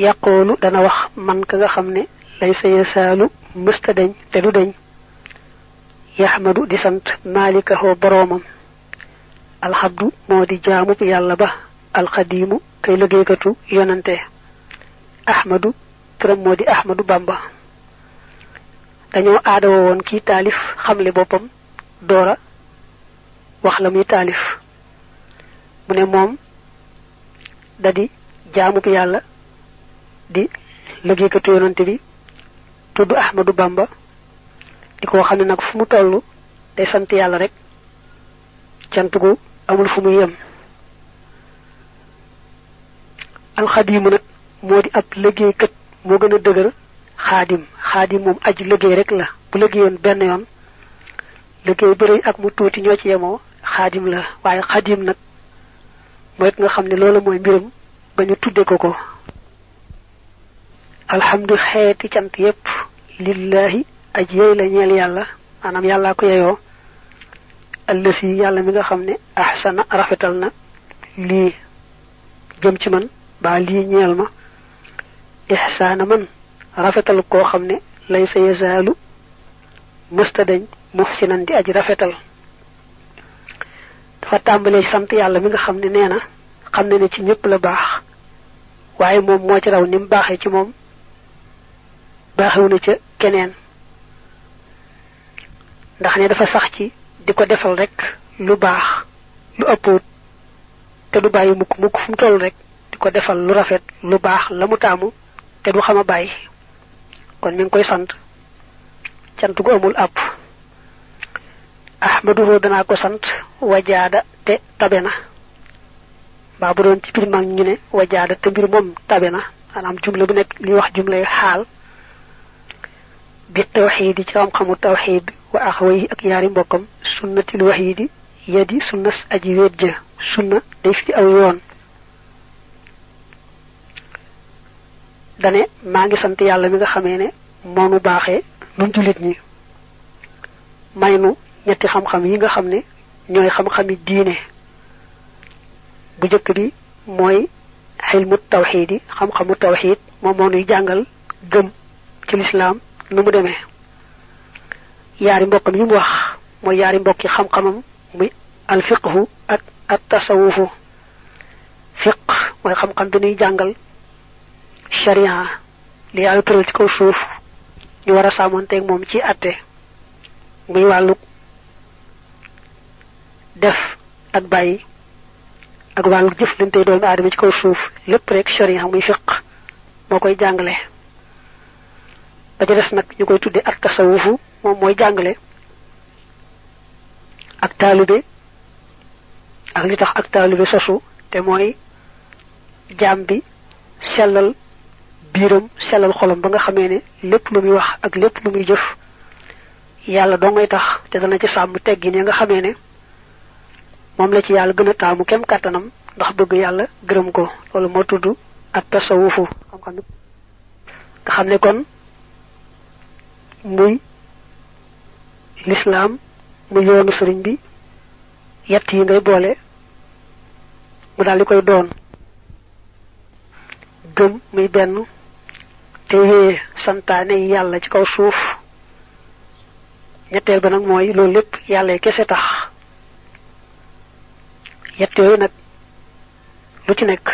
yaqoolu dana wax man ka nga xam ne laysa yasaalu mësta dañ te du dañ yaxmadu di sant maalikahoo boroomam alxabdu moo di jaamub yàlla ba alxadiimu kay liggéeykatu yonante ahmadu turam moo di ahmadu bamba dañoo aadawa woon kii taalif xamle boppam doora wax la muy taalif mu ne moom da di jaamub yàlla di liggéeykatu yonante bi tudd ahmadu bamba di ko xam ne nag fu mu toll day sant yàlla rek cant gu amul fu muy yem alxadiimu nag moo di ab liggéeykat moo gën a dëgër xaadim moom aji liggéey rek la bu liggéeyoon benn yoon liggéey bëri ak mu tuuti ñoo ci yemoo xaadim la waaye xaadim nag mooy nga xam ne loolu mooy mbiram ba ñu tudde ko alhamdu xeeti cant yépp lillahi aji yey la ñeel yàlla maanaam yàllaa ko yeyoo allasi yàlla mi nga xam ne ahsana rafetal na lii jëm ci man ba lii ñeel ma ihsaana man rafetal koo xam ne laysa yazaalu mësta dañ muhsinan di aji rafetal dafa tàmbalee sant yàlla mi nga xam ne nee na xam ne ci ñëpp la baax waaye moom moo ci raw ni mu baaxee ci moom baaxewu na ca keneen ndax ne dafa sax ci di ko defal rek lu baax lu ëppoot te du bàyyi mukk fu mu toll rek di ko defal lu rafet lu baax la mu taamu te du xam a bàyyi kon mi ngi koy sant cant gu amul àpp ahmaduhu danaa ko sant wajaada te tabe na mbaa bu doon ci biir mag ñu ne wajaada te mbir moom tabe na maanaam jumla bu nekk li wax jumlay xaal bi tawxiid ci xam-xamu tawxiid wa axawayhi ak yaari mbokkam sunnatil waxiidi yadi sunnas aji wéet ja sunna day fi aw yoon dane maa ngi sant yàlla mi nga xamee ne moonu baaxee nun jullit ñi may nu ñetti xam-xam yi nga xam ne ñooy xam-xami diine bu jëkk bi mooy xilmu tawxiid yi xam-xamu tawxiid moom moo nuy jàngal gëm ci lislaam nu mu demee yaari mbokkam yi mu wax mooy yaari mbokki xam-xamam muy alfiqhu ak at tasawufu fiq mooy xam-xam bi nuy jàngal sharia li yàlla tëral ci kaw suuf ñu war a sàmmonteeg moom ci atte muy wàllu def ak bàyyi ak wàllu jëflante doomu aadama ci kaw suuf lépp rek sharia muy fiq moo koy jàngale ba ca des nag ñu koy tudde ak tasawufu moom mooy jàngale ak taalibe ak li tax ak taalibe sosu te mooy jaam bi sellal biiram sellal xolam ba nga xamee ne lépp lu muy wax ak lépp lu muy jëf yàlla doo ngay tax te dana ci sàmm teggin ya nga xamee ne moom la ci yàlla gën a taamu kem kàttanam ndax bëgg yàlla gërëm ko loolu moo tudd ak tasawufu xam-xam nga xam ne kon muy lislaam mu yoonu sëriñ bi yett yi ngay boole mu daal di koy doon gëm muy benn te wéye santaane yi yàlla ci kaw suuf ñetteel ba nag mooy loolu lépp yàlla kese tax yett yooyu nag lu ci nekk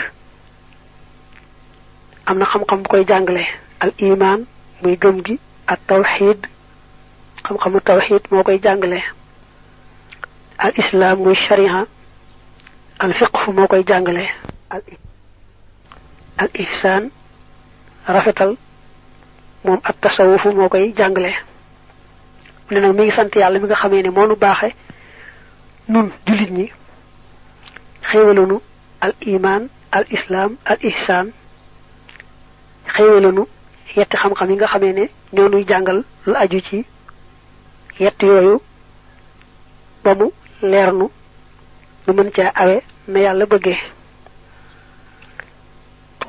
am na xam-xam bu koy jàngale al iman muy gëm gi ak tawxiid xam-xamu tawxiid moo koy jàngale al islam muy sharia al fiqhu moo koy jàngale al ihsaan rafetal moom ak tasawufu moo koy jàngale ne nag mi ngi sant yàlla mi nga xamee ne moo nu baaxe nun jullit ñi xéewalanu al iman al islam al ihsaan xéewalanu yetti xam-xam yi nga xamee ne ñoo nuy jàngal lu aju ci yett yooyu ba mu leer nu mën caa awe na yàlla bëggee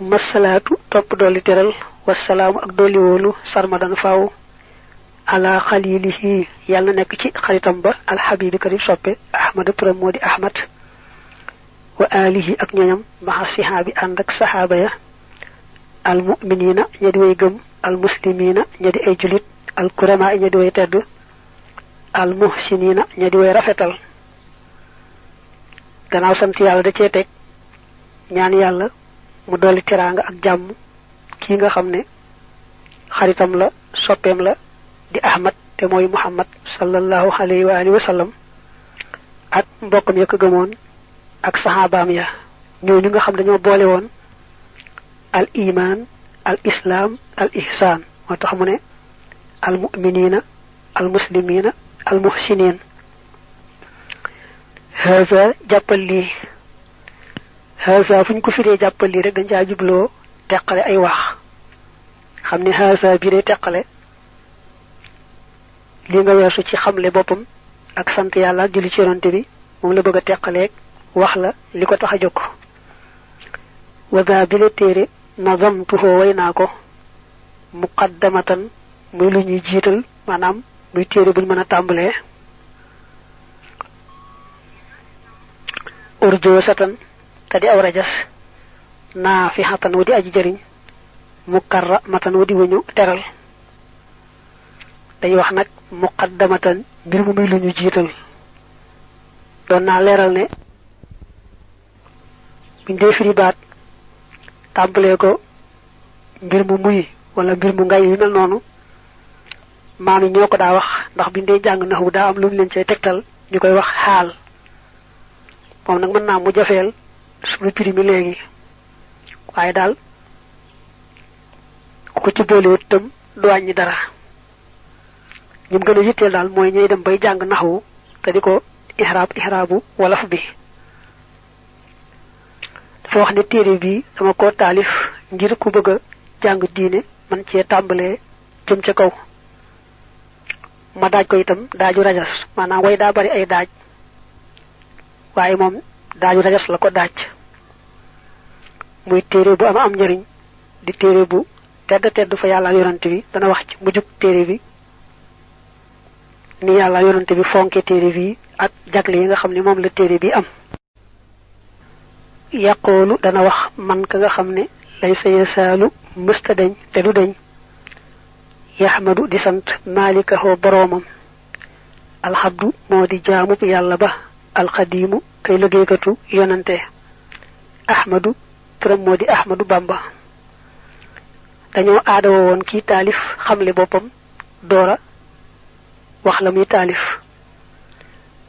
masalaatu topp dolli teral wasalaamu ak dolli wóolu sarmadan faaw ala xalilihi yàlla nekk ci xaritam ba alxabibi kadi soppe ahmada turam moo di ahmad wa alihi ak ñoñam maxa sihaabi ànd ak saxaaba ya al mu'minina ñadi way gëm al muslimina ñadi ay julit al kurama ñadi way tedd al muhsinina ñadi way rafetal gannaaw sant yàlla da cee teg ñaan yàlla mu dolli teraanga ak jàmm kii nga xam ne xaritam la soppeem la di ahmad te mooy muhammad sallallahu alayhi wa alihi wa sallam ak mbokkam ya ko gëmoon ak saxaabaam ya ñooñu nga xam dañoo boole woon al iman al islam al ihsan moo tax mu ne al mu'minina al muslimina al muhsinin haza jàppal lii haza fu ñu ko firee jàppal lii rek dañ caa jubloo teqale ay wax xam ne haza bi day teqale li nga weesu ci xamle boppam ak sant yàlla julli ci yonante bi moom la bëgg a teqaleeg wax la li ko tax a jóg waga bi la téere nazamtuhu way naa ko muqaddamatan muy lu ñuy jiital maanaam muy téere buñ mën a tàmbalee urjo satan te di aw rajas naafihatan wu di aji jëriñ mukarramatan wu di wuñu teral dañuy wax nag muqaddamatan mbir mu muy lu ñu jiital doon naa leeral ne buñ dee firi baat tàmbalee ko mbir mu muy wala mbir mu ngay yu mel noonu maam yi ñoo ko daa wax ndax biñ dee jàng naxu daa am lu mu leen cay tegtal ñu koy wax xaal moom nag mën naa mu jafeel suñu firi mi léegi waaye daal ku ko ci boolewut tam du wàññi dara ñum gën a yitteel daal mooy ñuy dem bay jàng naxwu te di ko ihraabu wolof bi dafa wax ne téere bi dama ko taalif ngir ku bëgg a jàng diine man cee tàmbalee jëm ca kaw ma daaj ko itam daaju rajas maanaam way daa bari ay daaj waaye moom daaju rajas la ko daaj muy téere bu am njëriñ di téere bu tedd fa yàlla yonante bi dana wax ci mujjug téere bi ni yàlla yonante bi fonke téere bi ak jagle yi nga xam ne moom la téere bi am yaqoolu dana wax man ka nga xam ne lay sa yasaalu mësta deñ te du deñ yaxmadu di sant maalikahoo boroomam alxabdu moo di jaamub yàlla ba alxadiimu kay liggéeykatu yonante ahmadu turam moo di ahmadu bamba dañoo aadawa woon kii taalif xamle boppam doora wax la muy taalif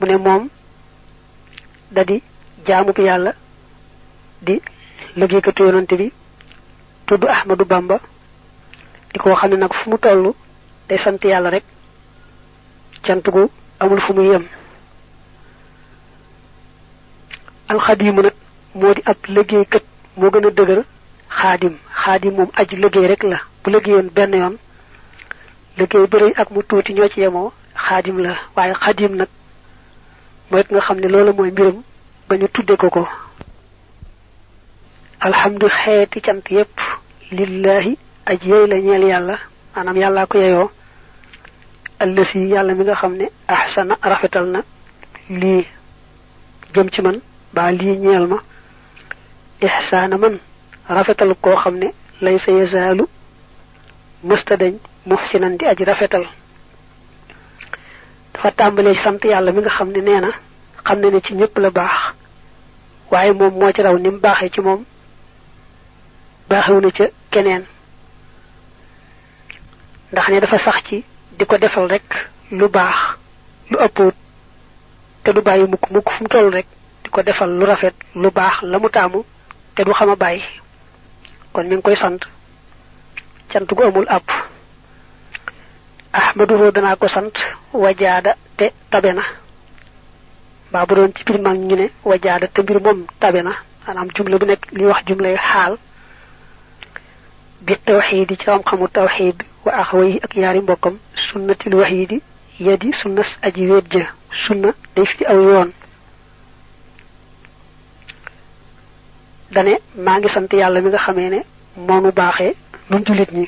mu ne moom da di jaamub yàlla di liggéeykatu yonante bi tudd ahmadu bamba di ko xam ne nag fu mu toll day sant yàlla rek cant gu amul fu muy yem alxadiimu nag moo di ab liggéeykat moo gën a dëgër xaadim moom aji liggéey rek la bu liggéeyoon benn yoon liggéey bëri ak mu tuuti ñoo ci yemoo xaadim la waaye xaadim nag mooy nga xam ne loolu mooy mbiram ba ñu tudde ko alhamdu xeeti cant yépp lillahi aji yey la ñeel yàlla maanaam yàllaa ko yeyoo allasi yàlla mi nga xam ne ahsana rafetal na lii jëm ci man ba lii ñeel ma ihsaana man rafetal koo xam ne lay sa yasaalu mësta dañ muhsinan di aji rafetal dafa tàmbalee sant yàlla mi nga xam ne nee na xam ne ci ñëpp la baax waaye moom moo ci raw ni mu baaxee ci moom baaxewu na ca keneen ndax ne dafa sax ci di ko defal rek lu baax lu ëppoot te du bàyyi mukk fu mu toll rek di ko defal lu rafet lu baax la mu taamu te du xam a bàyyi kon mi ngi koy sant cant gu amul àpp ahmaduhu danaa ko sant wajaada te tabe na mbaa bu doon ci biir mag ñu ne wajaada te mbir moom tabe na maanaam jumla bu nekk li wax jumlay xaal bi tawxiidi ci xam-xamu tawxiid wa axawayhi ak yaari mbokkam sunnatil waxiidi yadi sunnas aji wéet ja sunna day fi aw yoon dane maa ngi sant yàlla mi nga xamee ne moonu baaxee nun jullit ñi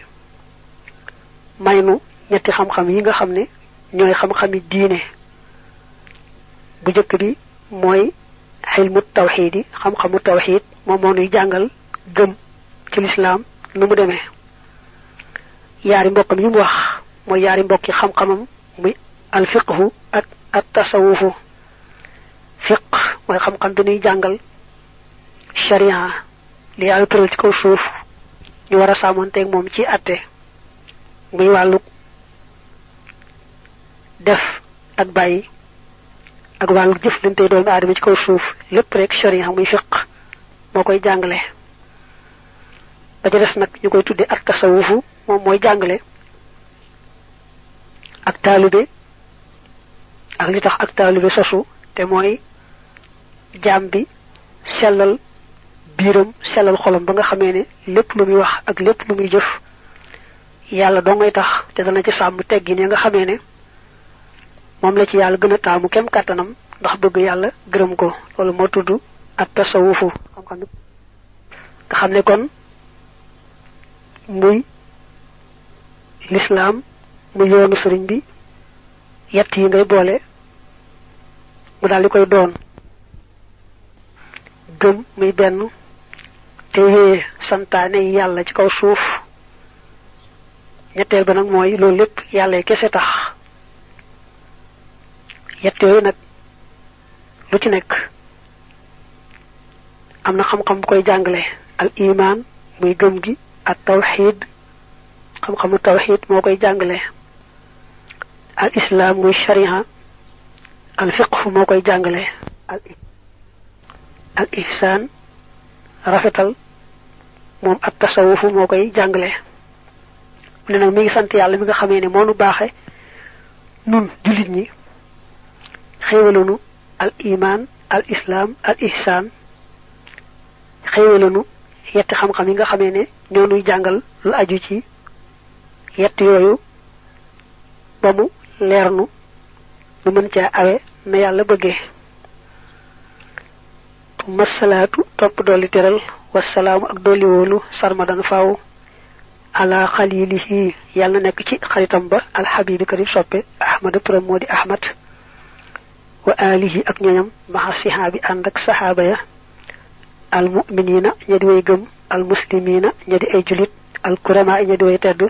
may nu ñetti xam-xam yi nga xam ne ñooy xam-xami diine bu jëkk bi mooy xilmu tawxiid yi xam-xamu tawxiid moom moo nuy jàngal gëm ci lislaam nu mu demee yaari mbokkam yi mu wax mooy yaari mbokki xam-xamam muy al fiqhu ak at tasawufu fiq mooy xam-xam bi ñuy jàngal sharia li yàlla tëral ci kaw suuf ñu war a sàmmonteeg moom ci atte muy wàllu def ak bàyyi ak wàllu jëflante doomu aadama ci kaw suuf lépp rek sharia muy fiq moo koy jàngale ba ca des nag ñu koy tudde ak tasawufu moom mooy jàngale ak taalibe ak li tax ak taalibe sosu te mooy jaam bi sellal biiram sellal xolam ba nga xamee ne lépp lu muy wax ak lépp lu muy jëf yàlla doo ngay tax te dana ci sàmm teggin ya nga xamee ne moom la ci yàlla gën a taamu kem kàttanam ndax bëgg yàlla gërëm ko loolu moo tudd ak tasawufu xam-xam nga xam ne kon muy lislaam muy yoonu sëriñ bi yett yi ngay boole mu daal di koy doon gëm muy benn te wéye santaane yi yàlla ci kaw suuf ñetteel ba nag mooy loolu lépp yàlla kese tax yett yooyu nag lu ci nekk am na xam-xam bu koy jàngale al iman muy gëm gi ak tawxid xam-xamu tawxid moo koy jàngale al islam muy sharia al fiqh moo koy jàngale al ihsan rafetal moom ak tasawufu moo koy jàngale ne nag mi ngi sant yàlla mi nga xamee ne moo nu baaxe nun jullit ñi xéewalunu al iman al islam al ihsan xéewalunu yetti xam-xam yi nga xamee ne ñoo nuy jàngal lu aju ci yett yooyu ba mu leer nu mën caa awe na yàlla bëggee masalaatu topp dolli teral wasalaamu ak dolli wóolu sarmadan faaw ala xalilihi yàlla nekk ci xaritam ba alxabibi kadi soppe ahmada turam moo di ahmad wa alihi ak ñoñam maxa sihaabi ànd ak saxaaba ya al muminina ña di way gëm al muslimina ña di ay julit al kurama ña di way tedd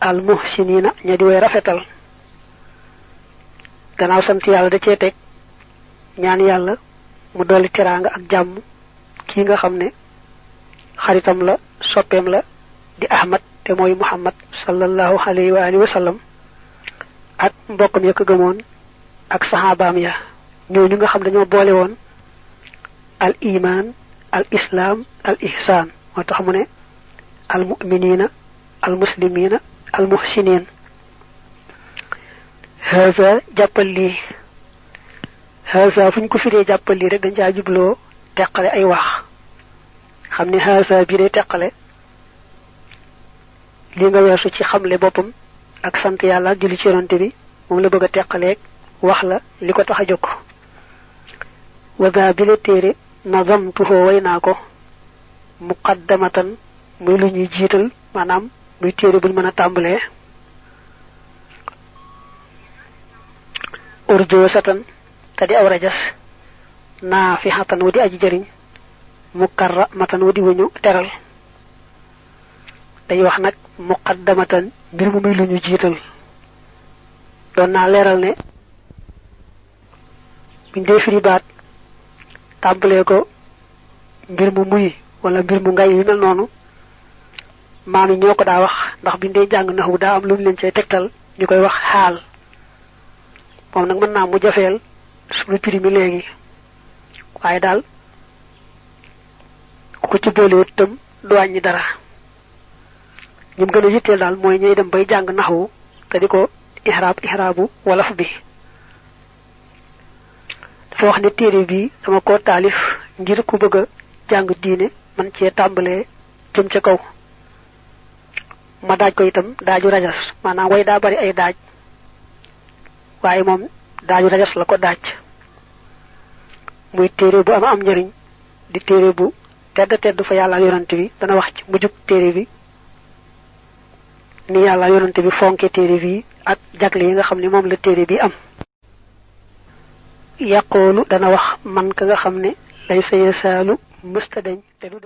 al muhsinina ña di way rafetal gannaaw sant yàlla da cee teg ñaan yàlla mu dolli teraanga ak jàmm kii nga xam ne xaritam la soppeem la di ahmad te mooy muhammad sallallahu alayhi wa alihi wa sallam ak mbokkam ya ko gëmoon ak saxaabaam ya ñooñu nga xam dañoo boole woon al iman al islam al ihsan moo tax mu ne al muminina al muslimina al muhsinin haza jàppal lii haza fu ñu ko firee jàppal lii rek dañ caa jubloo teqale ay wax xam ne haza bi dee teqale li nga weesu ci xamle boppam ak sant yàlla ak julli ci yonante bi moom la bëgg a teqaleeg wax la li ko tax a jóg waza bi la téere nazamtuhoo way naa ko muqaddamatan muy lu ñuy jiital maanaam muy téere buñ mën a tàmbalee urjo satan te di aw rajas naa fi xatan wu di aji jëriñ mukarra matan wu di wuñu teral dañuy wax nag muqaddamatan mbir mu muy lu ñu jiital doon naa leeral ne buñ dee firi baat tàmbalee ko mbir mu muy wala mbir mu ngay yu mel noonu maam yi ñoo ko daa wax ndax biñ dee jàng naxu daa am lu ñu leen cay tegtal ñu koy wax xaal moom nag mën naa mu jafeel suñu firi mi léegi waaye daal ku ko ci boolewut itam du wàññi dara ñum gën a yitteel daal mooy ñuy dem bay jàng naxwu te di ko ihraabu wolof bi dafa wax ne téere bi dama ko taalif ngir ku bëgg a jàng diine man cee tàmbalee jëm ca kaw ma daaj ko itam daaju rajas maanaam way daa bari ay daaj waaye moom daaju rajas la ko daaj muy téere bu am njëriñ di téere bu tedd fa yàlla yonante bi dana wax ci mujjug téere bi ni yàlla yonante bi fonke téere bi ak jagle yi nga xam ne moom la téere bi am yàqoolu dana wax man ka nga xam ne lay sa yasaalu mësta dañ te du dañ